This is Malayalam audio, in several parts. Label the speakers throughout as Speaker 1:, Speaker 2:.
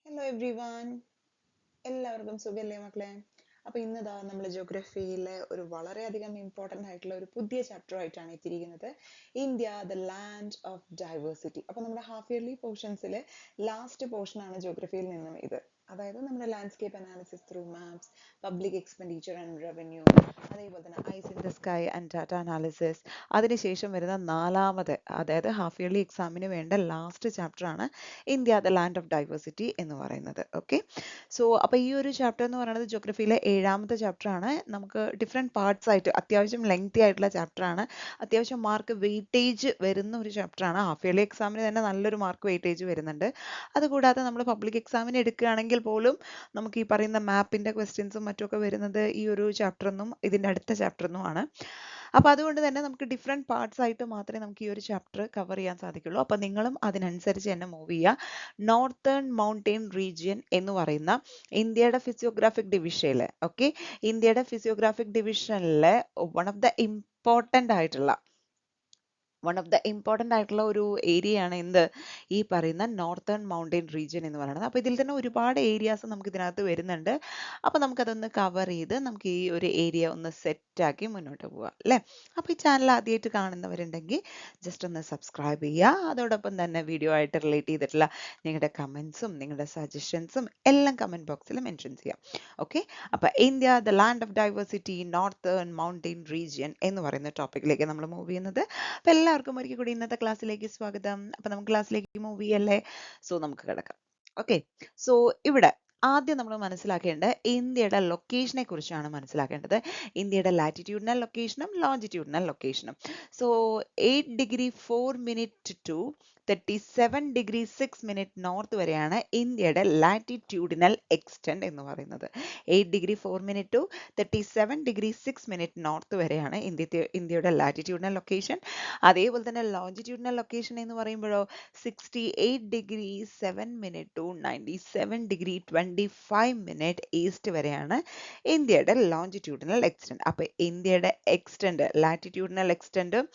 Speaker 1: ഹലോ എവ്രി വൺ, എല്ലാവർക്കും സുഖല്ലേ മക്കളെ? അപ്പോൾ ഇന്നതാ നമ്മൾ ജോഗ്രഫിയിലെ ഒരു വളരെയധികം ഇമ്പോർട്ടൻ്റ് ആയിട്ടുള്ള ഒരു പുതിയ ചാപ്റ്റർ ആയിട്ടാണ് എത്തിയിരിക്കുന്നത്, India the land of diversity. അപ്പോൾ നമ്മുടെ ഹാഫ് ഇയർലി പോർഷൻസിലെ ലാസ്റ്റ് പോർഷനാണ് ജോഗ്രഫിയിൽ നിന്നും ഇത്. അതായത് നമ്മുടെ landscape analysis through maps, public expenditure and revenue, അതേപോലെ തന്നെ eyes in the sky and data analysis. അതിനുശേഷം വരുന്ന നാലാമത്, അതായത് ഹാഫ് ഇയർലി എക്സാമിന് വേണ്ട ലാസ്റ്റ് ചാപ്റ്ററാണ് India the land of diversity എന്ന് പറയുന്നത്. ഓക്കെ, സോ അപ്പോൾ ഈ ഒരു ചാപ്റ്റർ എന്ന് പറയുന്നത് ജോഗ്രഫിയിലെ 7ാമത്തെ ചാപ്റ്റർ ആണ്. നമുക്ക് ഡിഫറെൻറ്റ് പാർട്സ് ആയിട്ട് അത്യാവശ്യം ലെങ്തി ആയിട്ടുള്ള ചാപ്റ്റർ ആണ്. അത്യാവശ്യം മാർക്ക് വെയിറ്റേജ് വരുന്ന ഒരു ചാപ്റ്റർ ആണ്. ഹാഫ് ഇയർലി എക്സാമിന് തന്നെ നല്ലൊരു മാർക്ക് വെയിറ്റേജ് വരുന്നുണ്ട്. അതുകൂടാതെ നമ്മൾ പബ്ലിക് എക്സാമിന് എടുക്കുകയാണെങ്കിൽ പോലും നമുക്ക് ഈ പറയുന്ന മാപ്പിന്റെ ക്വസ്റ്റ്യൻസും മറ്റുമൊക്കെ വരുന്നത് ഈ ഒരു ചാപ്റ്ററിനും ഇതിന്റെ അടുത്ത ചാപ്റ്ററിനും ആണ്. അപ്പോൾ അതുകൊണ്ട് തന്നെ നമുക്ക് ഡിഫറെൻറ്റ് പാർട്സ് ആയിട്ട് മാത്രമേ നമുക്ക് ഈ ഒരു ചാപ്റ്റർ കവർ ചെയ്യാൻ സാധിക്കുള്ളൂ. അപ്പോൾ നിങ്ങളും അതിനനുസരിച്ച് തന്നെ മൂവ് ചെയ്യുക. നോർത്തേൺ മൗണ്ടെയിൻ റീജിയൻ എന്ന് പറയുന്ന ഇന്ത്യയുടെ ഫിസിയോഗ്രാഫിക് ഡിവിഷനിലെ ഇന്ത്യയുടെ ഫിസിയോഗ്രാഫിക് ഡിവിഷനിലെ വൺ ഓഫ് ദ ഇമ്പോർട്ടൻ്റ് ആയിട്ടുള്ള ഒരു ഏരിയ ആണ് എന്ത്, ഈ പറയുന്ന നോർത്തേൺ മൗണ്ടെയിൻ റീജിയൻ എന്ന് പറയുന്നത്. അപ്പോൾ ഇതിൽ തന്നെ ഒരുപാട് ഏരിയാസ് നമുക്ക് ഇതിനകത്ത് വരുന്നുണ്ട്. അപ്പോൾ നമുക്കതൊന്ന് കവർ ചെയ്ത് നമുക്ക് ഈ ഒരു ഏരിയ ഒന്ന് സെറ്റാക്കി മുന്നോട്ട് പോവാം അല്ലേ. അപ്പോൾ ഈ ചാനൽ ആദ്യമായിട്ട് കാണുന്നവരുണ്ടെങ്കിൽ ജസ്റ്റ് ഒന്ന് സബ്സ്ക്രൈബ് ചെയ്യുക. അതോടൊപ്പം തന്നെ വീഡിയോ ആയിട്ട് റിലേറ്റ് ചെയ്തിട്ടുള്ള നിങ്ങളുടെ കമൻസും നിങ്ങളുടെ സജഷൻസും എല്ലാം കമൻറ്റ് ബോക്സിൽ മെൻഷൻ ചെയ്യാം. ഓക്കെ, അപ്പോൾ India the land of diversity northern mountain region എന്ന് പറയുന്ന ടോപ്പിക്കിലേക്ക് നമ്മൾ മൂവ് ചെയ്യുന്നത്. അപ്പോൾ എല്ലാവർക്കും ഒരിക്കൽ കൂടി ഇന്നത്തെ ക്ലാസ്സിലേക്ക് സ്വാഗതം. അപ്പോൾ നമുക്ക് ക്ലാസ്സിലേക്ക് മൂവ് ചെയ്യല്ലേ. സോ നമുക്ക് കിടക്കാം. ഓക്കെ, സോ ഇവിടെ ആദ്യം നമ്മൾ മനസ്സിലാക്കേണ്ടത് ഇന്ത്യയുടെ ലൊക്കേഷനെ കുറിച്ചാണ് മനസ്സിലാക്കേണ്ടത്. ഇന്ത്യയുടെ ലാറ്റിറ്റ്യൂഡിനൽ ലൊക്കേഷനും ലോഞ്ചിറ്റ്യൂഡിനൽ ലൊക്കേഷനും. സോ 8°4' to 37°6' നോർത്ത് വരെയാണ് ഇന്ത്യയുടെ ലാറ്റിറ്റ്യൂഡിനൽ എക്സ്റ്റെൻഡ് എന്ന് പറയുന്നത്. 8°4' to 37°6' നോർത്ത് വരെയാണ് ഇന്ത്യയുടെ ലാറ്റിറ്റ്യൂഡിനൽ ലൊക്കേഷൻ. അതേപോലെ തന്നെ ലോഞ്ചിറ്റ്യൂഡിനൽ ലൊക്കേഷൻ എന്ന് പറയുമ്പോഴോ 68°7' to 97°25' ഈസ്റ്റ് വരെയാണ് ഇന്ത്യയുടെ ലോഞ്ചിറ്റ്യൂഡിനൽ എക്സ്റ്റെൻഡ്. അപ്പോൾ ഇന്ത്യയുടെ എക്സ്റ്റെൻഡ്, ലാറ്റിറ്റ്യൂഡിനൽ എക്സ്റ്റെൻഡും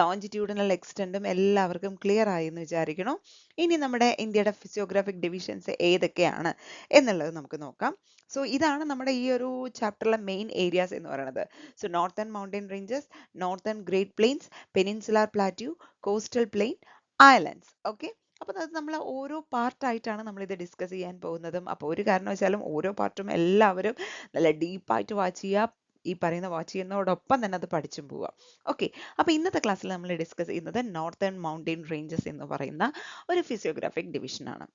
Speaker 1: ലോഞ്ചിറ്റ്യൂഡിനൽ എക്സ്റ്റെൻഡും എല്ലാവർക്കും ക്ലിയർ ആയി എന്ന് വിചാരിക്കണം. ഇനി നമ്മുടെ ഇന്ത്യയുടെ ഫിസിയോഗ്രാഫിക് ഡിവിഷൻസ് ഏതൊക്കെയാണ് എന്നുള്ളത് നമുക്ക് നോക്കാം. സോ ഇതാണ് നമ്മുടെ ഈ ഒരു ചാപ്റ്ററിലെ മെയിൻ ഏരിയാസ് എന്ന് പറയുന്നത്. So northern mountain ranges, northern great plains, peninsular plateau, coastal plain, islands. Okay, അപ്പോൾ അത് നമ്മൾ ഓരോ പാർട്ടായിട്ടാണ് നമ്മൾ ഇത് ഡിസ്കസ് ചെയ്യാൻ പോകുന്നതും. അപ്പോൾ ഒരു കാരണവശാലും ഓരോ പാർട്ടും എല്ലാവരും നല്ല ഡീപ്പായിട്ട് വാച്ച് ചെയ്യുക. ഈ പറയുന്ന വാച്ച് ചെയ്യുന്നതോടൊപ്പം തന്നെ അത് പഠിച്ചും പോവുക. ഓക്കെ, അപ്പോൾ ഇന്നത്തെ ക്ലാസ്സിൽ നമ്മൾ ഡിസ്കസ് ചെയ്യുന്നത് നോർത്തേൺ മൗണ്ടെയിൻ റേഞ്ചസ് എന്ന് പറയുന്ന ഒരു ഫിസിയോഗ്രാഫിക് ഡിവിഷനാണ്.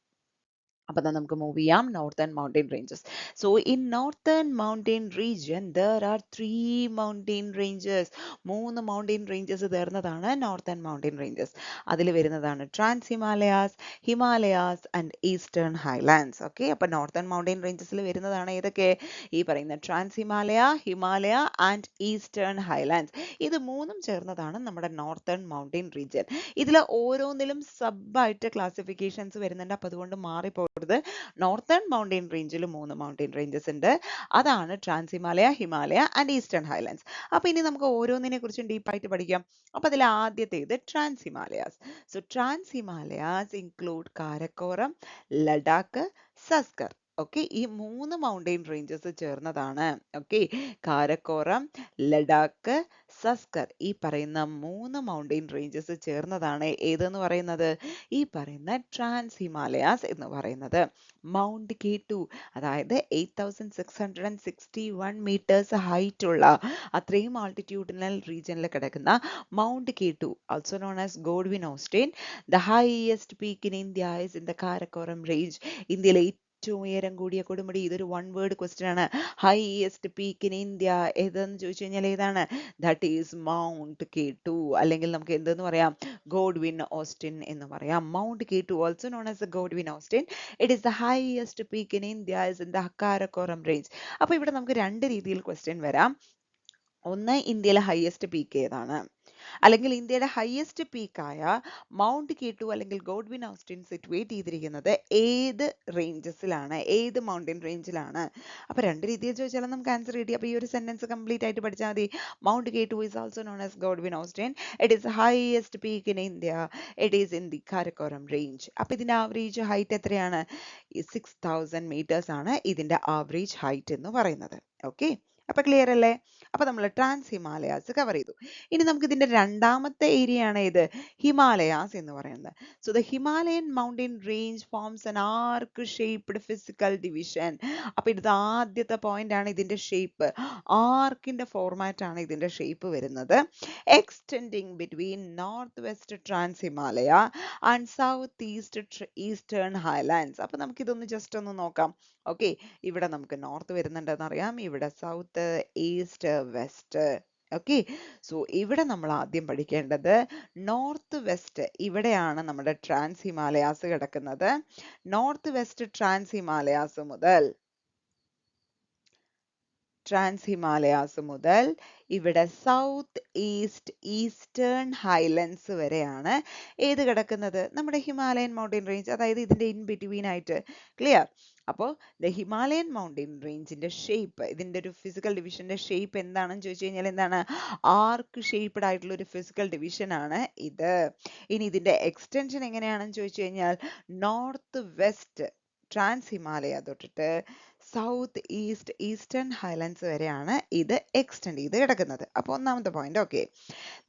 Speaker 1: അപ്പോൾ നമുക്ക് മൂവ് ചെയ്യാം. Northern mountain ranges. So in northern mountain region there are 3 mountain ranges. 3 mountain ranges ചേർന്നതാണ് നോർത്തേൺ മൗണ്ടെയിൻ റേഞ്ചസ്. അതിൽ വരുന്നതാണ് trans Himalayas, Himalayas and eastern highlands. Okay, അപ്പോൾ നോർത്തേൺ മൗണ്ടെയിൻ റേഞ്ചസിൽ വരുന്നതാണ് ഏതൊക്കെ? ഈ പറയുന്ന trans Himalaya, Himalaya and eastern highlands. ഇത് മൂന്നും ചേർന്നതാണ് നമ്മുടെ നോർത്തേൺ മൗണ്ടെയിൻ റീജിയൻ. ഇതിൽ ഓരോന്നിലും സബായിട്ട് ക്ലാസിഫിക്കേഷൻസ് വരുന്നുണ്ട്. അപ്പോൾ അതുകൊണ്ട് മാറിപ്പോകരുത്. നോർത്തേൺ മൗണ്ടെയിൻ റേഞ്ചിൽ 3 മൗണ്ടെയിൻ റേഞ്ചസ് ഉണ്ട്. അതാണ് trans Himalaya, Himalaya and eastern highlands. അപ്പോൾ ഇനി നമുക്ക് ഓരോന്നിനെ കുറിച്ചും ഡീപ്പായിട്ട് പഠിക്കാം. അപ്പോൾ അതിൽ ആദ്യത്തേത് trans Himalayas. So trans Himalayas include Karakoram, Ladakh, Zaskar. Okay, ഈ 3 മൗണ്ടെയിൻ റേഞ്ചസ് ചേർന്നതാണ്. ഓക്കെ, കാരക്കോറം, ലഡാക്ക്, സസ്കർ, ഈ പറയുന്ന 3 മൗണ്ടെയിൻ റേഞ്ചസ് ചേർന്നതാണ് ഏതെന്ന് പറയുന്നത്? ഈ പറയുന്ന ട്രാൻസ് ഹിമാലയാസ് എന്ന് പറയുന്നത്. മൗണ്ട് K2, അതായത് 8661 മീറ്റേഴ്സ് ഹൈറ്റ് ഉള്ള അത്രയും ആൾട്ടിറ്റ്യൂഡിനൽ റീജിയനിൽ കിടക്കുന്ന mount K2, also known as Godwin Austen, the highest peak in India is in the Karakoram range. ഇന്ത്യയിലെ ഏറ്റവും ഉയരം കൂടിയ കൊടുമുടി. ഇതൊരു വൺ വേർഡ് ക്വസ്റ്റ്യൻ ആണ്. ഹൈയസ്റ്റ് പീക്ക് ഇൻ ഇന്ത്യ ഏതെന്ന് ചോദിച്ചു കഴിഞ്ഞാൽ ഏതാണ്? ദാറ്റ് ഈസ് മൗണ്ട് K2, അല്ലെങ്കിൽ നമുക്ക് എന്തെന്ന് പറയാം? ഗോഡ്വിൻ ഓസ്റ്റിൻ എന്ന് പറയാം. Mount K2, also known as the Godwin Austen, it is the highest peak in India is in the Karakoram range. അപ്പോൾ ഇവിടെ നമുക്ക് രണ്ട് രീതിയിൽ ക്വസ്റ്റ്യൻ വരാം. ഒന്ന്, ഇന്ത്യയിലെ ഹയസ്റ്റ് പീക്ക് ഏതാണ്? അല്ലെങ്കിൽ ഇന്ത്യയുടെ ഹയസ്റ്റ് പീക്കായ മൗണ്ട് കെ2 അല്ലെങ്കിൽ ഗോഡ്വിൻ ഓസ്റ്റിൻ സിറ്റുവേറ്റ് ചെയ്തിരിക്കുന്നത് ഏത് റേഞ്ചസിലാണ്, ഏത് മൗണ്ടൻ റേഞ്ചിലാണ്? അപ്പൊ രണ്ട് രീതിയിൽ ചോദിച്ചാലും നമുക്ക് ആൻസർ കിട്ടി. അപ്പൊ ഈ ഒരു സെന്റൻസ് കംപ്ലീറ്റ് ആയിട്ട് പഠിച്ചാൽ മതി. Mount K2 is also known as Godwin Austen. It is the highest peak in India. It is in the Karakoram range. അപ്പൊ ഇതിന്റെ ആവറേജ് ഹൈറ്റ് എത്രയാണ്? 6000 മീറ്റേഴ്സ് ആണ് ഇതിന്റെ ആവറേജ് ഹൈറ്റ് എന്ന് പറയുന്നത്. ഓക്കെ, അപ്പൊ ക്ലിയർ അല്ലേ? അപ്പൊ നമ്മൾ ട്രാൻസ് ഹിമാലയാസ് കവർ ചെയ്തു. ഇനി നമുക്ക് ഇതിന്റെ രണ്ടാമത്തെ ഏരിയ ആണ് ഇത് ഹിമാലയാസ് എന്ന് പറയുന്നത്. So the Himalayan mountain range forms an arc shaped physical division. അപ്പൊ ഇത് ആദ്യത്തെ പോയിന്റ് ആണ്, ഇതിന്റെ ഷേപ്പ് ആർക്കിന്റെ ഫോർമാറ്റ് ആണ് ഇതിന്റെ ഷേപ്പ് വരുന്നത്. Extending between north west trans Himalaya and south eastern highlands. അപ്പൊ നമുക്ക് ഇതൊന്ന് ജസ്റ്റ് ഒന്ന് നോക്കാം. ഓക്കെ, ഇവിടെ നമുക്ക് നോർത്ത് വരുന്നുണ്ടെന്ന് അറിയാം, ഇവിടെ south, east, west. Okay, so ഇവിടെ നമ്മൾ ആദ്യം പഠിക്കേണ്ടത് നോർത്ത് വെസ്റ്റ്, ഇവിടെയാണ് നമ്മുടെ ട്രാൻസ് ഹിമാലയാസ് കിടക്കുന്നത്. നോർത്ത് വെസ്റ്റ് ട്രാൻസ് ഹിമാലയാസ് മുതൽ ഇവിടെ സൗത്ത് ഈസ്റ്റ് ഈസ്റ്റേൺ ഹൈലൻഡ്സ് വരെയാണ് ഏത് കിടക്കുന്നത്? നമ്മുടെ ഹിമാലയൻ മൗണ്ടൻ റേഞ്ച്, അതായത് ഇതിന്റെ ഇൻ ബിറ്റ്വീൻ ആയിട്ട്. ക്ലിയർ? അപ്പോൾ ദ ഹിമാലയൻ മൗണ്ടൻ റേഞ്ചിന്റെ ഷേപ്പ്, ഇതിന്റെ ഒരു ഫിസിക്കൽ ഡിവിഷന്റെ ഷേപ്പ് എന്താണെന്ന് ചോദിച്ചു കഴിഞ്ഞാൽ എന്താണ്? ആർക്ക് ഷേപ്ഡ് ആയിട്ടുള്ള ഒരു ഫിസിക്കൽ ഡിവിഷൻ ആണ് ഇത്. ഇനി ഇതിന്റെ എക്സ്റ്റൻഷൻ എങ്ങനെയാണെന്ന് ചോദിച്ചു കഴിഞ്ഞാൽ നോർത്ത് വെസ്റ്റ് ട്രാൻസ് ഹിമാലയ തൊട്ടിട്ട് സൗത്ത് ഈസ്റ്റ് ഈസ്റ്റേൺ ഹൈലൻഡ്സ് വരെയാണ് ഇത് എക്സ്റ്റെൻഡ് ചെയ്ത് കിടക്കുന്നത്. അപ്പോൾ ഒന്നാമത്തെ പോയിന്റ്. ഓക്കെ,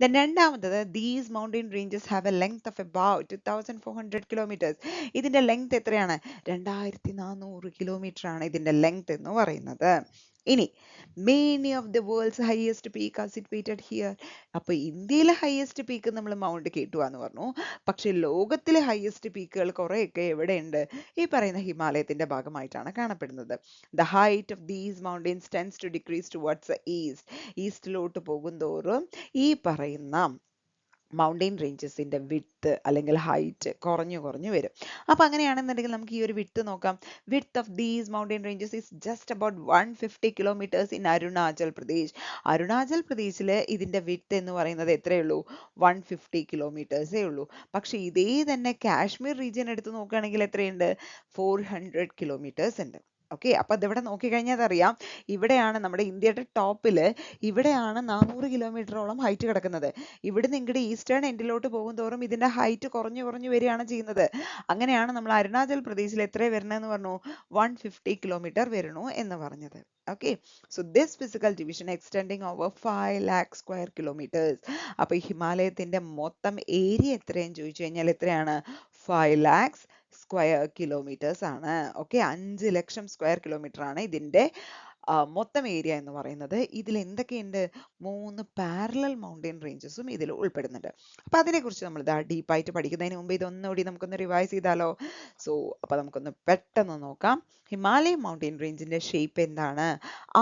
Speaker 1: ദെൻ രണ്ടാമത്തത് these mountain ranges have A length of about 2400 kilometres. ഇതിന്റെ ലെങ്ത് എത്രയാണ്? 2400 കിലോമീറ്റർ ആണ് ഇതിന്റെ ലെങ്ത് എന്ന് പറയുന്നത്. ഇനി many of the world's highest peak are situated here. അപ്പൊ ഇന്ത്യയിലെ ഹയസ്റ്റ് പീക്ക് നമ്മൾ മൗണ്ട് കെ2 ആന്ന് പറഞ്ഞു. പക്ഷെ ലോകത്തിലെ ഹയസ്റ്റ് പീക്കുകൾ കുറെയൊക്കെ എവിടെയുണ്ട്? ഈ പറയുന്ന ഹിമാലയത്തിന്റെ ഭാഗമായിട്ടാണ് കാണപ്പെടുന്നത്. The height of these mountains tends to decrease towards the east. ഈസ്റ്റിലോട്ട് പോകുന്തോറും ഈ പറയുന്ന മൗണ്ടൻ റേഞ്ചസിന്റെ വിഡ്ത്ത് അല്ലെങ്കിൽ ഹൈറ്റ് കുറഞ്ഞു വരും. അപ്പൊ അങ്ങനെയാണെന്നുണ്ടെങ്കിൽ നമുക്ക് ഈ ഒരു വിഡ്ത്ത് നോക്കാം. Width of these mountain ranges is just about 150 kilometres in Arunachal Pradesh. Arunachal പ്രദേശില് ഇതിന്റെ വിഡ്ത്ത് എന്ന് പറയുന്നത് എത്രയുള്ളൂ? 150 കിലോമീറ്റേഴ്സേ ഉള്ളൂ. പക്ഷെ ഇതേ തന്നെ കാശ്മീർ റീജിയൻ എടുത്ത് നോക്കുകയാണെങ്കിൽ എത്രയുണ്ട്? 400 കിലോമീറ്റേഴ്സ് ഉണ്ട്. ഓക്കെ, അപ്പൊ അതിവിടെ നോക്കിക്കഴിഞ്ഞാൽ അറിയാം, ഇവിടെയാണ് നമ്മുടെ ഇന്ത്യയുടെ ടോപ്പില്, ഇവിടെയാണ് 400 കിലോമീറ്ററോളം ഹൈറ്റ് കിടക്കുന്നത്. ഇവിടുന്ന് ഇങ്ങോട്ട് ഈസ്റ്റേൺ എൻഡിലോട്ട് പോകും തോറും ഇതിന്റെ ഹൈറ്റ് കുറഞ്ഞു വരികയാണ് ചെയ്യുന്നത്. അങ്ങനെയാണ് നമ്മൾ അരുണാചൽ പ്രദേശിൽ എത്ര വരണമെന്ന് പറഞ്ഞു? 150 കിലോമീറ്റർ വരണു എന്ന് പറഞ്ഞത്. Okay, so this physical division extending over 5 lakh square kilometers. അപ്പൊ ഹിമാലയത്തിന്റെ മൊത്തം ഏരിയ എത്രയെന്ന് ചോദിച്ചു കഴിഞ്ഞാൽ എത്രയാണ്? 5 lakhs square kilometers ആണ്. ഓക്കെ, 5 ലക്ഷം സ്ക്വയർ കിലോമീറ്റർ ആണ് ഇതിന്റെ മൊത്തം ഏരിയ എന്ന് പറയുന്നത്. ഇതിൽ എന്തൊക്കെയുണ്ട്? 3 പാരലൽ മൗണ്ടൻ റേഞ്ചസും ഇതിൽ ഉൾപ്പെടുന്നുണ്ട്. അപ്പൊ അതിനെക്കുറിച്ച് നമ്മൾ ഡീപ്പായിട്ട് പഠിക്കുന്നതിന് മുമ്പ് ഇതൊന്നുകൂടി നമുക്കൊന്ന് റിവൈസ് ചെയ്താലോ? അപ്പൊ നമുക്കൊന്ന് പെട്ടെന്ന് നോക്കാം. ഹിമാലയൻ മൗണ്ടൻ റേഞ്ചിന്റെ ഷേപ്പ് എന്താണ്?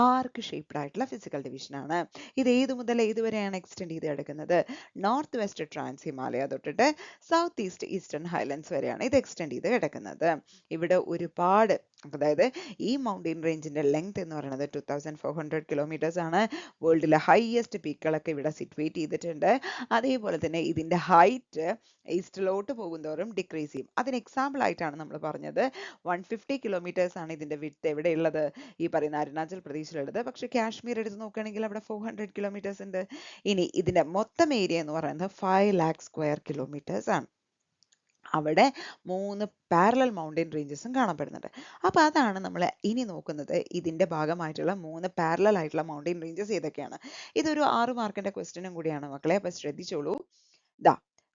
Speaker 1: ആർക്ക് ഷേപ്ഡ് ആയിട്ടുള്ള ഫിസിക്കൽ ഡിവിഷൻ ആണ്. ഇത് ഏത് മുതൽ ഏതുവരെയാണ് എക്സ്റ്റെൻഡ് ചെയ്ത് കിടക്കുന്നത്? നോർത്ത് വെസ്റ്റ് ട്രാൻസ് ഹിമാലയ തൊട്ടിട്ട് സൗത്ത് ഈസ്റ്റ് ഈസ്റ്റേൺ ഹൈലൻഡ്സ് വരെയാണ് ഇത് എക്സ്റ്റെൻഡ് ചെയ്ത് കിടക്കുന്നത്. ഇവിടെ ഒരുപാട്, അതായത് ഈ മൗണ്ടൻ റേഞ്ചിന്റെ ലെങ്ത് എന്ന് പറയുന്നത് 2400 കിലോമീറ്റേഴ്സ് ആണ്. വേൾഡിലെ ഹൈയസ്റ്റ് പീക്കുകളൊക്കെ ഇവിടെ സിറ്റുവേറ്റ് ചെയ്തിട്ടുണ്ട്. അതേപോലെ തന്നെ ഇതിന്റെ ഹൈറ്റ് ഈസ്റ്റിലോട്ട് പോകുന്തോറും ഡിക്രീസ് ചെയ്യും. അതിന് എക്സാമ്പിൾ ആയിട്ടാണ് നമ്മൾ പറഞ്ഞത് 150 കിലോമീറ്റേഴ്സ് ആണ് ഇതിന്റെ വിഡ്ത്ത് എവിടെയുള്ളത്? ഈ പറയുന്ന അരുണാചൽ പ്രദേശിലുള്ളത്. പക്ഷെ കാശ്മീർ എടുത്ത് നോക്കുകയാണെങ്കിൽ അവിടെ 400 കിലോമീറ്റേഴ്സ് ഉണ്ട്. ഇനി ഇതിന്റെ മൊത്തം ഏരിയ എന്ന് പറയുന്നത് 5 lakh സ്ക്വയർ കിലോമീറ്റേഴ്സ് ആണ്. അവിടെ 3 പാരലൽ മൗണ്ടൻ റേഞ്ചസും കാണപ്പെടുന്നുണ്ട്. അപ്പൊ അതാണ് നമ്മൾ ഇനി നോക്കുന്നത്. ഇതിന്റെ ഭാഗമായിട്ടുള്ള 3 പാരലൽ ആയിട്ടുള്ള മൗണ്ടൻ റേഞ്ചസ് ഏതൊക്കെയാണ്? ഇതൊരു 6 മാർക്കിന്റെ ക്വസ്റ്റ്യനും കൂടിയാണ് മക്കളെ. അപ്പൊ ശ്രദ്ധിച്ചോളൂ.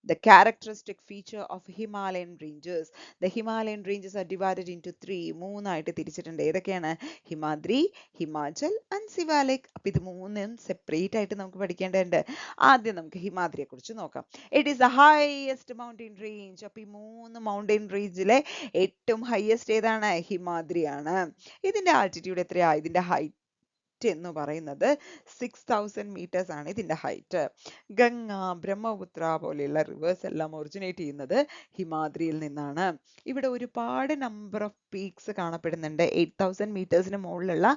Speaker 1: The characteristic feature of Himalayan ranges. The Himalayan ranges are divided into 3. മൂന്നായിട്ട് തിരിച്ചിട്ടുണ്ട്. ഏതൊക്കെയാണ്? ഹിമാദ്രി, ഹിമാചൽ ആൻഡ് സിവാലിക്. അപ്പൊ ഇത് മൂന്നും സെപ്പറേറ്റ് ആയിട്ട് നമുക്ക് പഠിക്കേണ്ടതുണ്ട്. ആദ്യം നമുക്ക് ഹിമാദ്രിയെ കുറിച്ച് നോക്കാം. It is the highest mountain range. അപ്പൊ ഈ 3 മൗണ്ടൻ റേഞ്ചിലെ ഏറ്റവും ഹൈയസ്റ്റ് ഏതാണ്? ഹിമാദ്രിയാണ്. ഇതിന്റെ ആൾട്ടിറ്റ്യൂഡ് എത്രയാ? ഇതിന്റെ ഹൈറ്റ് ഹൈറ്റ് എന്ന് പറയുന്നത് 6000 മീറ്റേഴ്സ് ആണ് ഇതിന്റെ ഹൈറ്റ്. ഗംഗ, ബ്രഹ്മപുത്ര പോലെയുള്ള റിവേഴ്സ് എല്ലാം ഒറിജിനേറ്റ് ചെയ്യുന്നത് ഹിമാദ്രിയിൽ നിന്നാണ്. ഇവിടെ ഒരുപാട് നമ്പർ ഓഫ് പീക്സ് കാണപ്പെടുന്നുണ്ട്. 8000 മീറ്റേഴ്സിന് മുകളിലുള്ള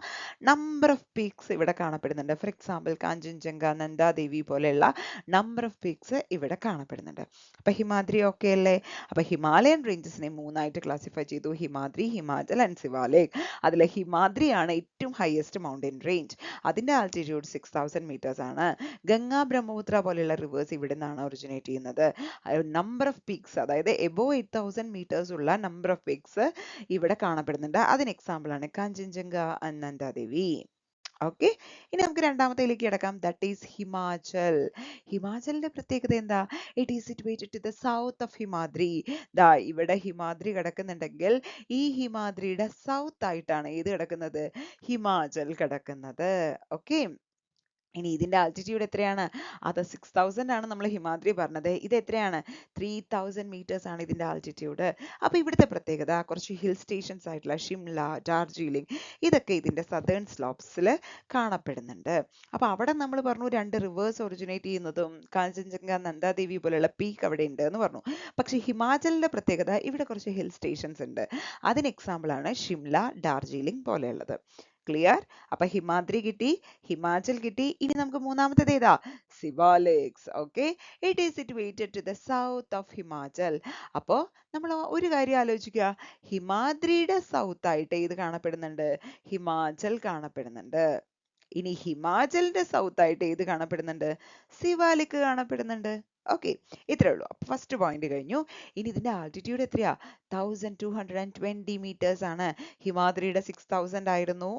Speaker 1: നമ്പർ ഓഫ് പീക്സ് ഇവിടെ കാണപ്പെടുന്നുണ്ട്. ഫോർ എക്സാമ്പിൾ കാഞ്ചൻജംഗ, നന്ദാദേവി പോലെയുള്ള നമ്പർ ഓഫ് പീക്സ് ഇവിടെ കാണപ്പെടുന്നുണ്ട്. അപ്പൊ ഹിമാദ്രി ഓക്കെ അല്ലേ? അപ്പൊ ഹിമാലയൻ റേഞ്ചസിനെ മൂന്നായിട്ട് ക്ലാസിഫൈ ചെയ്തു: ഹിമാദ്രി, ഹിമാചൽ ആൻഡ് സിവാലിക്. അതിലെ ഹിമാദ്രിയാണ് ഏറ്റവും ഹയസ്റ്റ് മൗണ്ടൻ റേഞ്ച്. അതിന്റെ ആൾട്ടിറ്റ്യൂഡ് 6000 മീറ്റേഴ്സ് ആണ്. ഗംഗ, ബ്രഹ്മപുത്ര പോലെയുള്ള റിവേഴ്സ് ഇവിടെ നിന്നാണ് ഒറിജിനേറ്റ് ചെയ്യുന്നത്. നമ്പർ ഓഫ് പീക്സ്, അതായത് എബോവ് 8000 മീറ്റേഴ്സ് ഉള്ള നമ്പർ ഓഫ് പീക്സ് ഇവിടെ കാണപ്പെടുന്നുണ്ട്. അതിന് എക്സാമ്പിൾ ആണ് കാഞ്ചൻജംഗ ആൻഡ് നന്ദാദേവി. ഓക്കെ, ഇനി നമുക്ക് രണ്ടാമത്തേലേക്ക് കിടക്കാം. That is Himachal. ഹിമാചലിന്റെ പ്രത്യേകത എന്താ? It is situated to the south of Himadri. ദാ ഇവിടെ ഹിമാദ്രി കിടക്കുന്നുണ്ടെങ്കിൽ ഈ ഹിമാദ്രിയുടെ സൗത്ത് ആയിട്ടാണ് ഏത് കിടക്കുന്നത്? ഹിമാചൽ കിടക്കുന്നത്. ഓക്കെ, ഇനി ഇതിന്റെ ആൾട്ടിറ്റ്യൂഡ് എത്രയാണ്? അത് 6000 ആണ് നമ്മൾ ഹിമാദ്രി പറഞ്ഞത്. ഇത് എത്രയാണ്? 3000 മീറ്റേഴ്സ് ആണ് ഇതിന്റെ ആൾട്ടിറ്റ്യൂഡ്. അപ്പൊ ഇവിടുത്തെ പ്രത്യേകത കുറച്ച് ഹിൽ സ്റ്റേഷൻസ് ആയിട്ടുള്ള ഷിംല, ഡാർജിലിംഗ്, ഇതൊക്കെ ഇതിന്റെ സദേൺ സ്ലോപ്സിൽ കാണപ്പെടുന്നുണ്ട്. അപ്പൊ അവിടെ നമ്മൾ പറഞ്ഞു രണ്ട് റിവേഴ്സ് ഒറിജിനേറ്റ് ചെയ്യുന്നതും കാഞ്ചൻജംഗ, നന്ദാദേവി പോലെയുള്ള പീക്ക് അവിടെ ഉണ്ട് എന്ന് പറഞ്ഞു. പക്ഷെ ഹിമാചലിന്റെ പ്രത്യേകത ഇവിടെ കുറച്ച് ഹിൽ സ്റ്റേഷൻസ് ഉണ്ട്. അതിന് എക്സാമ്പിൾ ആണ് ഷിംല, ഡാർജിലിംഗ് പോലെയുള്ളത്. ക്ലിയർ? അപ്പൊ ഹിമാദ്രി കിട്ടി, ഹിമാചൽ കിട്ടി. ഇനി നമുക്ക് മൂന്നാമത്തേത് ഏതാ? Siwaliks. Okay, it is situated to the south of Himachal. അപ്പോ നമ്മൾ ഒരു കാര്യം ആലോചിക്കുക, ഹിമാദ്രിയുടെ സൗത്ത് ആയിട്ട് ഏത് കാണപ്പെടുന്നുണ്ട്? ഹിമാചൽ കാണപ്പെടുന്നുണ്ട്. ഇനി ഹിമാചലിന്റെ സൗത്ത് ആയിട്ട് ഏത് കാണപ്പെടുന്നുണ്ട്? സിവാലിക് കാണപ്പെടുന്നുണ്ട്. ഓക്കെ, ഇത്രേ ഉള്ളൂ. അപ്പൊ ഫസ്റ്റ് പോയിന്റ് കഴിഞ്ഞു. ഇനി ഇതിന്റെ ആൾട്ടിറ്റ്യൂഡ് എത്രയാ? 1220 മീറ്റേഴ്സ് ആണ്. ഹിമാദ്രിയുടെ 6000 ആയിരുന്നു,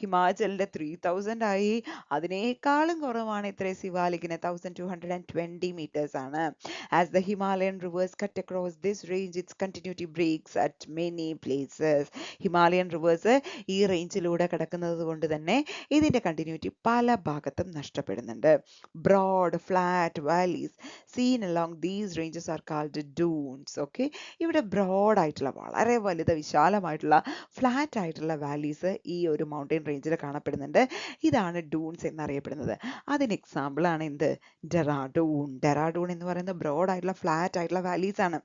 Speaker 1: ഹിമാചലിന്റെ 3000 ആയി. അതിനേക്കാളും കുറവാണ് ഇത്ര സിവാലിക്കിന്, 1220 മീറ്റേഴ്സ് ആണ്. As the Himalayan rivers cut across this range, its continuity breaks at many places. Himalayan rivers ഈ റേഞ്ചിലൂടെ കിടക്കുന്നത് കൊണ്ട് തന്നെ ഇതിന്റെ കണ്ടിന്യൂറ്റി പല ഭാഗത്തും നഷ്ടപ്പെടുന്നുണ്ട്. Broad flat valleys seen along these ranges are called dunes. Okay, ഇവിടെ ബ്രോഡ് ആയിട്ടുള്ള, വളരെ വലുത് വിശാലമായിട്ടുള്ള, ഫ്ലാറ്റ് ആയിട്ടുള്ള വാലീസ് ഈ ഒരു മൗണ്ടൻ റേഞ്ചിൽ കാണപ്പെടുന്നുണ്ട്. ഇതാണ് ഡൂൺസ് എന്നറിയപ്പെടുന്നത്. അതിന് എക്സാമ്പിൾ ആണ് എന്ത്? ഡെറാഡൂൺ. ഡെറാഡൂൺ എന്ന് പറയുന്നത് ബ്രോഡ് ആയിട്ടുള്ള, ഫ്ലാറ്റ് ആയിട്ടുള്ള വാലീസ് ആണ്.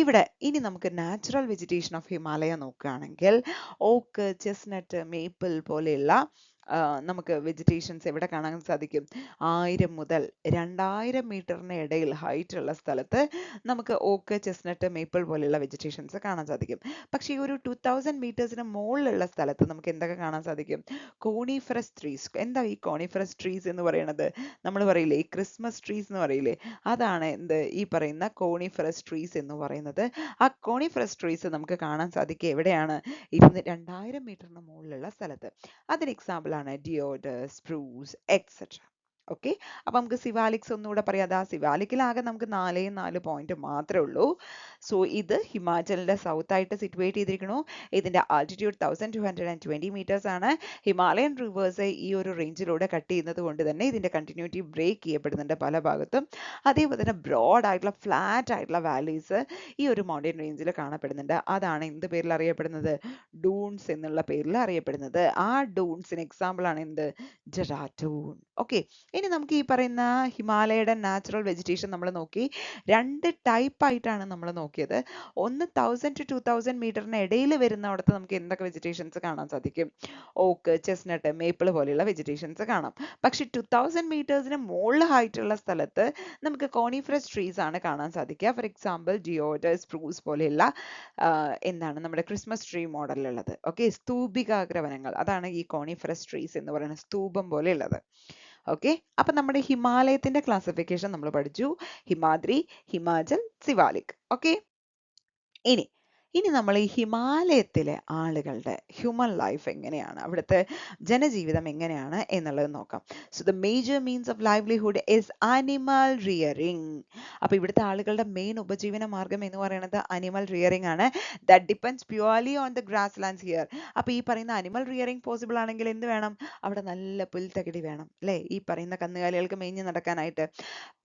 Speaker 1: ഇവിടെ ഇനി നമുക്ക് നാച്ചുറൽ വെജിറ്റേഷൻ ഓഫ് ഹിമാലയ നോക്കുകയാണെങ്കിൽ ഓക്ക്, ചെസ്നട്ട്, മേപ്പിൾ പോലെയുള്ള നമുക്ക് വെജിറ്റേഷൻസ് എവിടെ കാണാൻ സാധിക്കും? 1000 മുതൽ 2000 മീറ്ററിന് ഇടയിൽ ഹൈറ്റ് ഉള്ള സ്ഥലത്ത് നമുക്ക് ഓക്ക്, ചെസ്നട്ട്, മേപ്പിൾ പോലെയുള്ള വെജിറ്റേഷൻസ് കാണാൻ സാധിക്കും. പക്ഷേ ഈ ഒരു 2000 മീറ്റേഴ്സിന് മുകളിലുള്ള സ്ഥലത്ത് നമുക്ക് എന്തൊക്കെ കാണാൻ സാധിക്കും? Coniferous trees. എന്താ ഈ കോണിഫറസ് ട്രീസ് എന്ന് പറയുന്നത്? നമ്മൾ പറയില്ലേ ഈ ക്രിസ്മസ് ട്രീസ് എന്ന് പറയില്ലേ, അതാണ് എന്ത് ഈ പറയുന്ന കോണിഫറസ് ട്രീസ് എന്ന് പറയുന്നത്. ആ കോണിഫറസ് ട്രീസ് നമുക്ക് കാണാൻ സാധിക്കുക എവിടെയാണ്? 2000 മീറ്ററിന് മുകളിലുള്ള സ്ഥലത്ത്. അതിന് എക്സാമ്പിൾ ആണ് ഡിയോഡർ, സ്പ്രൂസ്, എക്സെട്ര. ഓക്കെ, അപ്പൊ നമുക്ക് സിവാലിക്സ് ഒന്നുകൂടെ പറയാം. സിവാലിക്കിൽ ആകെ നമുക്ക് 4 പോയിന്റ് മാത്രമേ ഉള്ളൂ. സോ ഇത് ഹിമാചലിന്റെ സൗത്ത് ആയിട്ട് സിറ്റുവേറ്റ് ചെയ്തിരിക്കുന്നു. ഇതിന്റെ ആൾട്ടിറ്റ്യൂഡ് 1220 മീറ്റേഴ്സ് ആണ്. ഹിമാലയൻ റിവേഴ്സ് ഈ ഒരു റേഞ്ചിലൂടെ കട്ട് ചെയ്യുന്നത് കൊണ്ട് തന്നെ ഇതിന്റെ കണ്ടിന്യൂറ്റി ബ്രേക്ക് ചെയ്യപ്പെടുന്നുണ്ട് പല ഭാഗത്തും. അതേപോലെ തന്നെ ബ്രോഡ് ആയിട്ടുള്ള, ഫ്ലാറ്റ് ആയിട്ടുള്ള വാലീസ് ഈ ഒരു മൗണ്ടൻ റേഞ്ചിൽ കാണപ്പെടുന്നുണ്ട്. അതാണ് എന്ത് പേരിൽ അറിയപ്പെടുന്നത്? ഡൂൺസ് എന്നുള്ള പേരിൽ അറിയപ്പെടുന്നത്. ആ ഡൂൺസിന് എക്സാമ്പിൾ ആണ് എന്ത്? ഡെറാഡൂൺ. ഓക്കെ, ഇനി നമുക്ക് ഈ പറയുന്ന ഹിമാലയയുടെ നാച്ചുറൽ വെജിറ്റേഷൻ നമ്മൾ നോക്കി. രണ്ട് ടൈപ്പ് ആയിട്ടാണ് നമ്മൾ നോക്കിയത്. ഒന്ന് 1000 to 2000 മീറ്ററിന് ഇടയിൽ വരുന്നിടത്ത് നമുക്ക് എന്തൊക്കെ വെജിറ്റേഷൻസ് കാണാൻ സാധിക്കും? ഓക്ക്, ചെസ്നട്ട്, മേപ്പിൾ പോലെയുള്ള വെജിറ്റേഷൻസ് കാണാം. പക്ഷെ 2000 മീറ്റേഴ്സിന് മുകളിൽ ഹൈറ്റ് ഉള്ള സ്ഥലത്ത് നമുക്ക് കോണിഫറസ് ട്രീസ് ആണ് കാണാൻ സാധിക്കുക. ഫോർ എക്സാമ്പിൾ ഡിയോഡർ, സ്പ്രൂസ് പോലെയുള്ള എന്താണ് നമ്മുടെ ക്രിസ്മസ് ട്രീ മോഡലിലുള്ളത്. ഓക്കെ, സ്തൂപികാഗ്രവനങ്ങൾ, അതാണ് ഈ കോണിഫറസ് ട്രീസ് എന്ന് പറയുന്നത്, സ്തൂപം പോലെയുള്ളത്. ഓക്കെ, അപ്പൊ നമ്മുടെ ഹിമാലയത്തിന്റെ ക്ലാസിഫിക്കേഷൻ നമ്മൾ പഠിച്ചു: ഹിമാദ്രി, ഹിമാചൽ, സിവാലിക്. ഓക്കെ, ഇനി നമ്മൾ ഈ ഹിമാലയത്തിലെ ആളുകളുടെ ഹ്യൂമൻ ലൈഫ് എങ്ങനെയാണ്, അവിടുത്തെ ജനജീവിതം എങ്ങനെയാണ് എന്നുള്ളത് നോക്കാം. So the major means of livelihood is animal rearing. അപ്പൊ ഇവിടുത്തെ ആളുകളുടെ മെയിൻ ഉപജീവന മാർഗം എന്ന് പറയുന്നത് അനിമൽ റിയറിംഗ് ആണ്. That depends purely on the grass lands here. അപ്പൊ ഈ പറയുന്ന അനിമൽ റിയറിംഗ് പോസിബിൾ ആണെങ്കിൽ എന്ത് വേണം? അവിടെ നല്ല പുൽത്തകിടി വേണം അല്ലേ, ഈ പറയുന്ന കന്നുകാലികൾക്ക് മേഞ്ഞ് നടക്കാനായിട്ട്.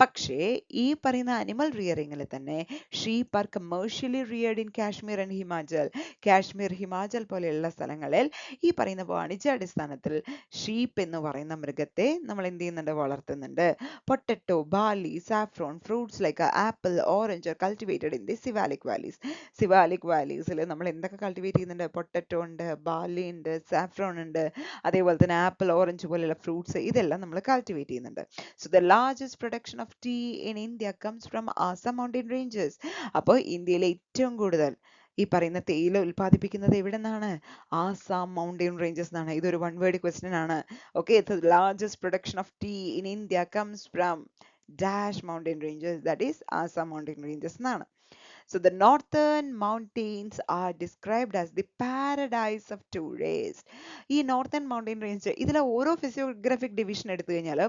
Speaker 1: പക്ഷേ ഈ പറയുന്ന അനിമൽ റിയറിംഗിൽ തന്നെ sheep are commercially reared in Kashmir and Himachal, Kashmir, Himachal പോലെയുള്ള സ്ഥലങ്ങളിൽ ഈ പറയുന്ന വാണിജ്യാടിസ്ഥാനത്തിൽ ഷീപ്പ് എന്ന് പറയുന്ന മൃഗത്തെ നമ്മൾ എന്ത് ചെയ്യുന്നുണ്ട്, വളർത്തുന്നുണ്ട്. Potato, barley, saffron, fruits like apple, orange are cultivated in the Siwalik valleys. Siwalik വാലീസിൽ നമ്മൾ എന്തൊക്കെ കൾട്ടിവേറ്റ് ചെയ്യുന്നുണ്ട്? പൊട്ടറ്റോ ഉണ്ട്, ബാർലി ഉണ്ട്, സാഫ്രോൺ ഉണ്ട്, അതേപോലെ തന്നെ ആപ്പിൾ, ഓറഞ്ച് പോലെയുള്ള ഫ്രൂട്ട്സ്, ഇതെല്ലാം നമ്മൾ കൾട്ടിവേറ്റ് ചെയ്യുന്നുണ്ട്. So the largest production of tea in India comes from Assam mountain ranges. അപ്പോൾ ഇന്ത്യയിലെ ഏറ്റവും കൂടുതൽ ഈ പറയുന്ന തേയില ഉൽപ്പാദിപ്പിക്കുന്നത് എവിടെ നിന്നാണ്? ആസാം മൗണ്ടൻ റേഞ്ചസ് എന്നാണ്. ഇതൊരു വൺ വേർഡ് ക്വസ്റ്റ്യൻ ആണ്. Okay, the largest production of tea in India comes from dash mountain ranges, that is Assam mountain ranges എന്നാണ്. So the northern mountains are described as the paradise of tourists. ഈ നോർത്തേൺ മൗണ്ടൻ റേഞ്ച് ഇതിലെ ഓരോ ഫിസിയോഗ്രാഫിക് ഡിവിഷൻ എടുത്തു കഴിഞ്ഞാൽ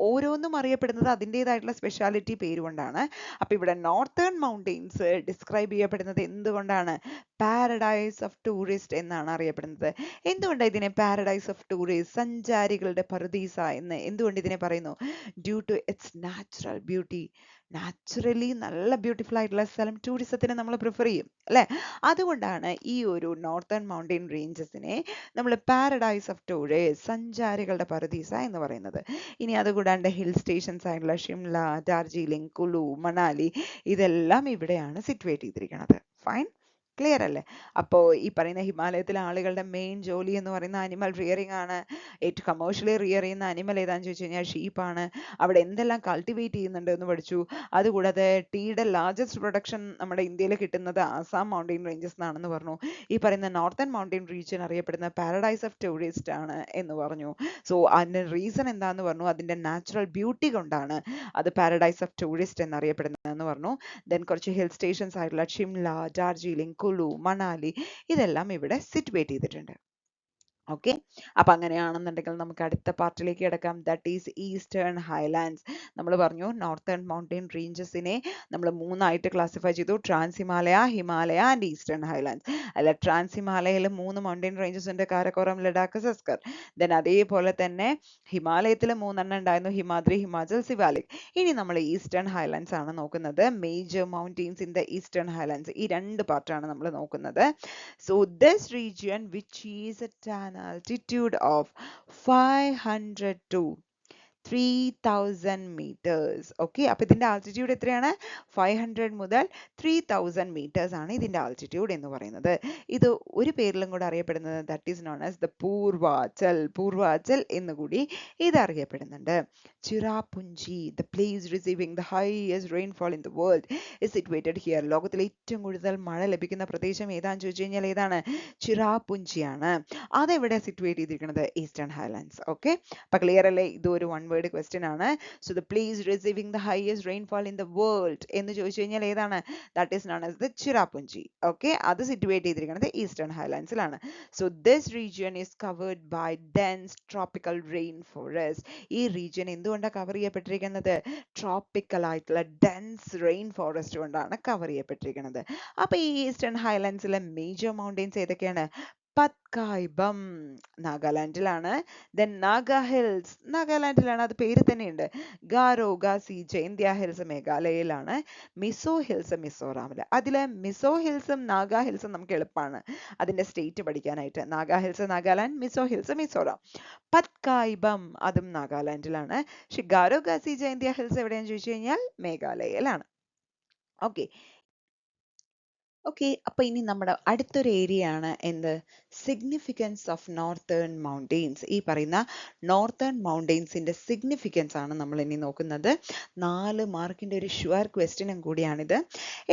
Speaker 1: ഓരോന്നും അറിയപ്പെടുന്നത് അതിൻ്റെതായിട്ടുള്ള സ്പെഷ്യാലിറ്റി പേരുകൊണ്ടാണ്. അപ്പോൾ ഇവിടെ നോർത്തേൺ മൗണ്ടെയിൻസ് ഡിസ്ക്രൈബ് ചെയ്യപ്പെടുന്നത് എന്തുകൊണ്ടാണ്? പാരഡൈസ് ഓഫ് ടൂറിസ്റ്റ് എന്നാണ് അറിയപ്പെടുന്നത്. എന്തുകൊണ്ടാണ് ഇതിനെ പാരഡൈസ് ഓഫ് ടൂറിസ്റ്റ്, സഞ്ചാരികളുടെ പറുദീസ എന്ന് എന്തുകൊണ്ട് ഇതിനെ പറയുന്നു? Due to its natural beauty. Naturally നല്ല ബ്യൂട്ടിഫുൾ ആയിട്ടുള്ള സ്ഥലം ടൂറിസത്തിന് നമ്മൾ പ്രിഫർ ചെയ്യും അല്ലേ? അതുകൊണ്ടാണ് ഈ ഒരു നോർത്തേൺ മൗണ്ടൻ റേഞ്ചസിനെ നമ്മൾ പാരഡൈസ് ഓഫ് ടൂറിസ്റ്റ്, സഞ്ചാരികളുടെ പറുദീസ എന്ന് പറയുന്നത്. ഇനി അതുകൂടാണ്ട് ഹിൽ സ്റ്റേഷൻസ് ആയിട്ടുള്ള ഷിംല, ഡാർജിലിംഗ്, കുളു, മണാലി, ഇതെല്ലാം ഇവിടെയാണ് സിറ്റുവേറ്റ് ചെയ്തിരിക്കുന്നത്. ഫൈൻ, ക്ലിയർ അല്ലേ? അപ്പോൾ ഈ പറയുന്ന ഹിമാലയത്തിലെ ആളുകളുടെ മെയിൻ ജോലി എന്ന് പറയുന്ന അനിമൽ റിയറിംഗ് ആണ്. ഏറ്റവും കമേഴ്ഷ്യലി റിയർ ചെയ്യുന്ന അനിമൽ ഏതാണെന്ന് ചോദിച്ചു കഴിഞ്ഞാൽ ഷീപ്പാണ്. അവിടെ എന്തെല്ലാം കൾട്ടിവേറ്റ് ചെയ്യുന്നുണ്ട് എന്ന് പഠിച്ചു. അതുകൂടാതെ ടീയുടെ ലാർജസ്റ്റ് പ്രൊഡക്ഷൻ നമ്മുടെ ഇന്ത്യയിൽ കിട്ടുന്നത് ആസാം മൗണ്ടൻ റേഞ്ചസ് എന്നാണെന്ന് പറഞ്ഞു. ഈ പറയുന്ന നോർത്തേൺ മൗണ്ടൻ റീജിയൻ അറിയപ്പെടുന്ന പാരഡൈസ് ഓഫ് ടൂറിസ്റ്റ് ആണ് എന്ന് പറഞ്ഞു. സോ അതിൻ്റെ റീസൺ എന്താന്ന് പറഞ്ഞു? അതിൻ്റെ നാച്ചുറൽ ബ്യൂട്ടി കൊണ്ടാണ് അത് പാരഡൈസ് ഓഫ് ടൂറിസ്റ്റ് എന്നറിയപ്പെടുന്നതെന്ന് പറഞ്ഞു. ദെൻ കുറച്ച് ഹിൽ സ്റ്റേഷൻസ് ആയിട്ടുള്ള ഷിംല, ഡാർജിലിംഗ്, കുളു, മണാലി, ഇതെല്ലാം ഇവിടെ സിറ്റുവേറ്റ് ചെയ്തിട്ടുണ്ട്. ഓക്കെ, അപ്പൊ അങ്ങനെയാണെന്നുണ്ടെങ്കിൽ നമുക്ക് അടുത്ത പാർട്ടിലേക്ക് കിടക്കാം. That is eastern highlands. നമ്മൾ പറഞ്ഞു നോർത്തേൺ മൗണ്ടൻ റേഞ്ചസിനെ നമ്മൾ മൂന്നായിട്ട് ക്ലാസിഫൈ ചെയ്തു: trans Himalaya, Himalaya and eastern highlands. അല്ല, ട്രാൻസ് ഹിമാലയയിൽ 3 മൗണ്ടൻ റേഞ്ചസ് ഉണ്ട്: കാരക്കോറം, ലഡാക്ക്, സസ്കർ. ദെൻ അതേപോലെ തന്നെ ഹിമാലയത്തിൽ 3 ഉണ്ടായിരുന്നു: ഹിമാദ്രി, ഹിമാചൽ, സിവാലിക്. ഇനി നമ്മൾ ഈസ്റ്റേൺ ഹൈലാൻഡ്സ് ആണ് നോക്കുന്നത്. Major mountains in the eastern Highlands, ഈ 2 പാർട്ടാണ് നമ്മൾ നോക്കുന്നത്. So this region which is at an altitude of 500 to 3000 meters. Okay, അപ്പൊ ഇതിന്റെ ആൾട്ടിറ്റ്യൂഡ് എത്രയാണ്? 500 മുതൽ 3000 meters ആണ് ഇതിന്റെ ആൾട്ടിറ്റ്യൂഡ് എന്ന് പറയുന്നത്. ഇത് ഒരു പേരിലും കൂടെ അറിയപ്പെടുന്നത് that is known as the Purvanchal. Purvanchal എന്നുകൂടി ഇത് അറിയപ്പെടുന്നുണ്ട്. Cherrapunji, the place receiving the highest rainfall in the world, is situated here. ലോകത്തിലെ ഏറ്റവും കൂടുതൽ മഴ ലഭിക്കുന്ന പ്രദേശം ഏതാണെന്ന് ചോദിച്ചു കഴിഞ്ഞാൽ ഏതാണ്? ചിറാപുഞ്ചിയാണ്. അതെവിടെ സിറ്റുവേറ്റ് ചെയ്തിരിക്കുന്നത്? Eastern highlands. ഓക്കെ, അപ്പൊ ക്ലിയർ അല്ലേ? ഇത് ഒരു വൺ വേർഡ് ക്വസ്റ്റ്യൻ ആണ്. So the place receiving the highest rainfall in the world എന്ന് ചോദിച്ചു കഴിഞ്ഞാൽ ഏതാണ്? That is known as the Cherrapunji. Okay, അത് സിറ്റുവേറ്റ് ചെയ്തിരിക്കുന്നത് ഈസ്റ്റേൺ ഹൈലാൻഡ്സിലാണ്. So this region is covered by dense tropical rain forest. ഈ റീജിയൻ എന്തുകൊണ്ടാണ് കവർ ചെയ്യപ്പെട്ടിരിക്കുന്നത്? ട്രോപ്പിക്കൽ ആയിട്ടുള്ള ഡെൻസ് റെയിൻ ഫോറസ്റ്റ് കൊണ്ടാണ് കവർ ചെയ്യപ്പെട്ടിരിക്കുന്നത്. അപ്പൊ ഈ ഈസ്റ്റേൺ ഹൈലാൻഡ്സിലെ മേജർ മൗണ്ടെയിൻസ് ഏതൊക്കെയാണ്? പത്കായിബം നാഗാലാൻഡിലാണ്. ദെൻ നാഗ ഹിൽസ് നാഗാലാൻഡിലാണ്, അത് പേര് തന്നെയുണ്ട്. ഗാരോ, ഗാസി, ജൈന്ത്യ ഹിൽസ് മേഘാലയയിലാണ്. മിസോ ഹിൽസ് മിസോറാമില്. അതില് മിസോ ഹിൽസും നാഗ ഹിൽസും നമുക്ക് എളുപ്പമാണ് അതിന്റെ സ്റ്റേറ്റ് പഠിക്കാനായിട്ട്. നാഗ ഹിൽസ് നാഗാലാൻഡ്, മിസോ ഹിൽസ് മിസോറാം. പത്കായിബം അതും നാഗാലാൻഡിലാണ്. പക്ഷെ ഗാരോ, ഗാസി, ജൈന്ത്യ ഹിൽസ് എവിടെയാന്ന് ചോദിച്ചു കഴിഞ്ഞാൽ മേഘാലയയിലാണ്. ഓക്കെ ഓക്കെ, അപ്പൊ ഇനി നമ്മുടെ അടുത്തൊരു ഏരിയ ആണ് എന്ത്? Significance of northern mountains. ഈ പറയുന്ന നോർത്തേൺ മൗണ്ടെയിൻസിന്റെ സിഗ്നിഫിക്കൻസ് ആണ് നമ്മൾ ഇനി നോക്കുന്നത്. 4 മാർക്കിന്റെ ഒരു ഷുവർ ക്വസ്റ്റ്യനും കൂടിയാണിത്.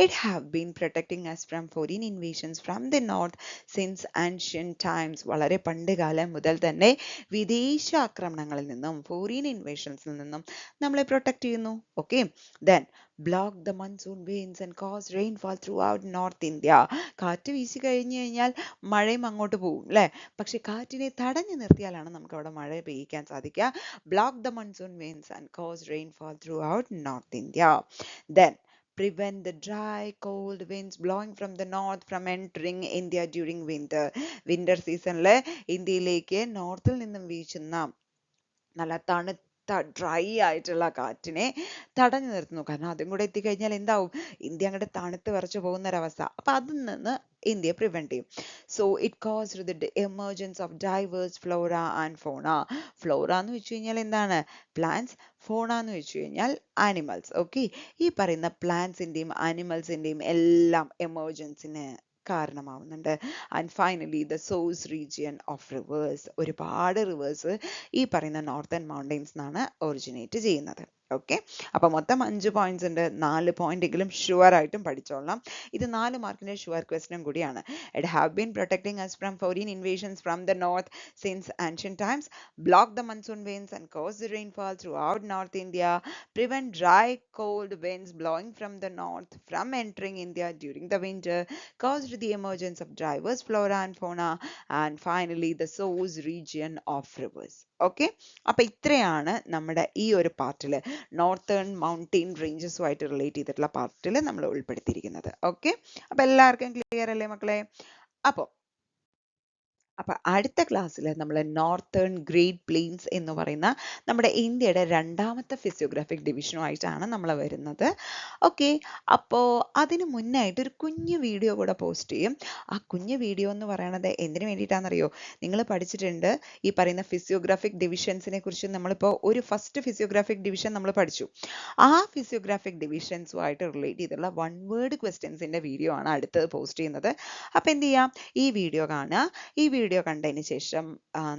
Speaker 1: It have been protecting us from foreign inversions from the north since ancient times. വളരെ പണ്ട് കാലം മുതൽ തന്നെ വിദേശ ആക്രമണങ്ങളിൽ നിന്നും ഫോറിൻ ഇൻവേഷൻസിൽ നിന്നും നമ്മളെ പ്രൊട്ടക്ട് ചെയ്യുന്നു. Okay, then block the monsoon winds and cause rainfall throughout North India. കാറ്റ് വീശി കഴിഞ്ഞു കഴിഞ്ഞാൽ മഴയും അങ്ങോട്ട് പോകും അല്ലേ? പക്ഷെ കാറ്റിനെ തടഞ്ഞു നിർത്തിയാലാണ് നമുക്ക് അവിടെ മഴ പെയ്യിക്കാൻ സാധിക്കുക. block the monsoon winds and cause rainfall throughout North India. Then prevent the dry cold winds blowing from the north from entering India during winter. Winter സീസണില് ഇന്ത്യയിലേക്ക് നോർത്തിൽ നിന്നും വീശുന്ന നല്ല തണുത്ത ഡ്രൈ ആയിട്ടുള്ള കാറ്റിനെ തടഞ്ഞു നിർത്തുന്നു. കാരണം അതും കൂടെ എത്തിക്കഴിഞ്ഞാൽ എന്താവും? ഇന്ത്യ അങ്ങോട്ട് തണുത്ത് വിറച്ചു പോകുന്ന ഒരവസ്ഥ. അപ്പൊ അതിൽ നിന്ന് ഇന്ത്യ പ്രിവെന്റ് ചെയ്യും. So it caused the emergence of diverse flora and fauna. Flora എന്ന് വെച്ച് കഴിഞ്ഞാൽ എന്താണ്? പ്ലാന്റ്സ്. ഫോണ എന്ന് വെച്ച് കഴിഞ്ഞാൽ ആനിമൽസ്. ഓക്കെ, ഈ പറയുന്ന പ്ലാന്റ്സിന്റെയും ആനിമൽസിന്റെയും എല്ലാം എമർജൻസിന് കാരണമാവുന്നുണ്ട്. And finally the source region of rivers. ഒരുപാട് റിവേഴ്സ് ഈ പറയുന്ന നോർത്തേൺ മൗണ്ടെയ്ൻസ് നിന്നാണ് ഒറിജിനേറ്റ് ചെയ്യുന്നത്. ഓക്കെ, അപ്പൊ മൊത്തം 5 പോയിന്റ്സ് ഉണ്ട്. 4 പോയിന്റ് എങ്കിലും ഷുവർ ആയിട്ടും പഠിച്ചോളാം. ഇത് 4 മാർക്കിന്റെ ഷുവർ ക്വസ്റ്റ്യൻ കൂടിയാണ്. It have been protecting us from foreign invasions from the north since ancient times, block the monsoon winds and cause the rainfall throughout North India, prevent dry cold winds blowing from the north from entering India during the winter, caused the emergence of diverse flora and fauna, and finally the source region of rivers. Okay, അപ്പൊ ഇത്രയാണ് നമ്മുടെ ഈ ഒരു പാർട്ടിൽ നോർത്തേൺ മൗണ്ടെയിൻ റേഞ്ചസുമായിട്ട് റിലേറ്റ് ചെയ്തിട്ടുള്ള പാർട്ടിൽ നമ്മൾ ഉൾപ്പെടുത്തിയിരിക്കുന്നത്. ഓക്കെ, അപ്പൊ എല്ലാവർക്കും ക്ലിയർ അല്ലേ മക്കളെ? അപ്പോൾ അടുത്ത ക്ലാസ്സിൽ നമ്മൾ നോർത്തേൺ ഗ്രേറ്റ് പ്ലെയിൻസ് എന്ന് പറയുന്ന നമ്മുടെ ഇന്ത്യയുടെ രണ്ടാമത്തെ ഫിസിയോഗ്രാഫിക് ഡിവിഷനുമായിട്ടാണ് നമ്മൾ വരുന്നത്. ഓക്കെ, അപ്പോൾ അതിന് മുന്നായിട്ട് ഒരു കുഞ്ഞു വീഡിയോ കൂടെ പോസ്റ്റ് ചെയ്യും. ആ കുഞ്ഞു വീഡിയോ എന്ന് പറയുന്നത് എന്തിനു വേണ്ടിയിട്ടാണെന്നറിയോ? നിങ്ങൾ പഠിച്ചിട്ടുണ്ട് ഈ പറയുന്ന ഫിസിയോഗ്രാഫിക് ഡിവിഷൻസിനെ കുറിച്ച്. നമ്മളിപ്പോൾ ഒരു ഫസ്റ്റ് ഫിസിയോഗ്രാഫിക് ഡിവിഷൻ നമ്മൾ പഠിച്ചു. ആ ഫിസിയോഗ്രാഫിക് ഡിവിഷൻസുമായിട്ട് റിലേറ്റ് ചെയ്തിട്ടുള്ള 1 വേർഡ് ക്വസ്റ്റ്യൻസിൻ്റെ വീഡിയോ ആണ് അടുത്തത് പോസ്റ്റ് ചെയ്യുന്നത്. അപ്പോൾ എന്ത് ചെയ്യാം? ഈ വീഡിയോ കാണുക. ഈ വീഡിയോ കണ്ടതിന് ശേഷം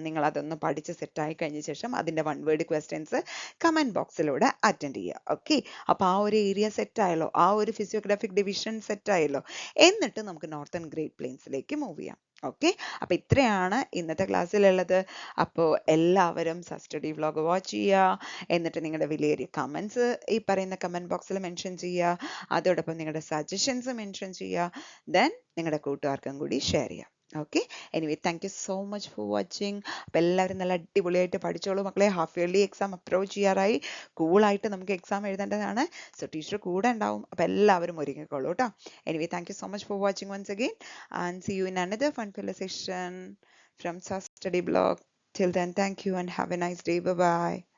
Speaker 1: നിങ്ങൾ അതൊന്ന് പഠിച്ച് സെറ്റായി കഴിഞ്ഞ ശേഷം അതിൻ്റെ 1 വേർഡ് ക്വസ്റ്റ്യൻസ് കമൻറ്റ് ബോക്സിലൂടെ അറ്റൻഡ് ചെയ്യുക. ഓക്കെ, അപ്പോൾ ആ ഒരു ഏരിയ സെറ്റ് ആയല്ലോ, ആ ഒരു ഫിസിയോഗ്രാഫിക് ഡിവിഷൻ സെറ്റ് ആയല്ലോ. എന്നിട്ട് നമുക്ക് നോർത്തേൺ ഗ്രേറ്റ് പ്ലെയിൻസിലേക്ക് മൂവ് ചെയ്യാം. ഓക്കെ, അപ്പോൾ ഇത്രയാണ് ഇന്നത്തെ ക്ലാസ്സിലുള്ളത്. അപ്പോൾ എല്ലാവരും സ്റ്റഡി വ്ലോഗ് വാച്ച് ചെയ്യുക. എന്നിട്ട് നിങ്ങളുടെ വിലയേറിയ കമൻസ് ഈ പറയുന്ന കമൻറ്റ് ബോക്സിൽ മെൻഷൻ ചെയ്യുക. അതോടൊപ്പം നിങ്ങളുടെ സജഷൻസ് മെൻഷൻ ചെയ്യുക. ദെൻ നിങ്ങളുടെ കൂട്ടുകാർക്കും കൂടി ഷെയർ ചെയ്യുക. Okay, anyway thank you so much for watching. അപ്പോൾ എല്ലാവരും നല്ല അടിപൊളിയായിട്ട് പഠിച്ചോളൂ മക്കളെ. ഹാഫ് ഇയർലി എക്സാം അപ്രോച്ച് ചെയ്യാറായി. കൂളായിട്ട് നമുക്ക് എക്സാം എഴുതേണ്ടതാണ്. സോ ടീച്ചർ കൂടെ ഉണ്ടാവും. അപ്പോൾ എല്ലാവരും ഒരുങ്ങിക്കോളൂ കേട്ടോ. Anyway thank you so much for watching once again and see you in another fun filled session from SAS Study Blog. Till then, thank you and have a nice day. Bye bye.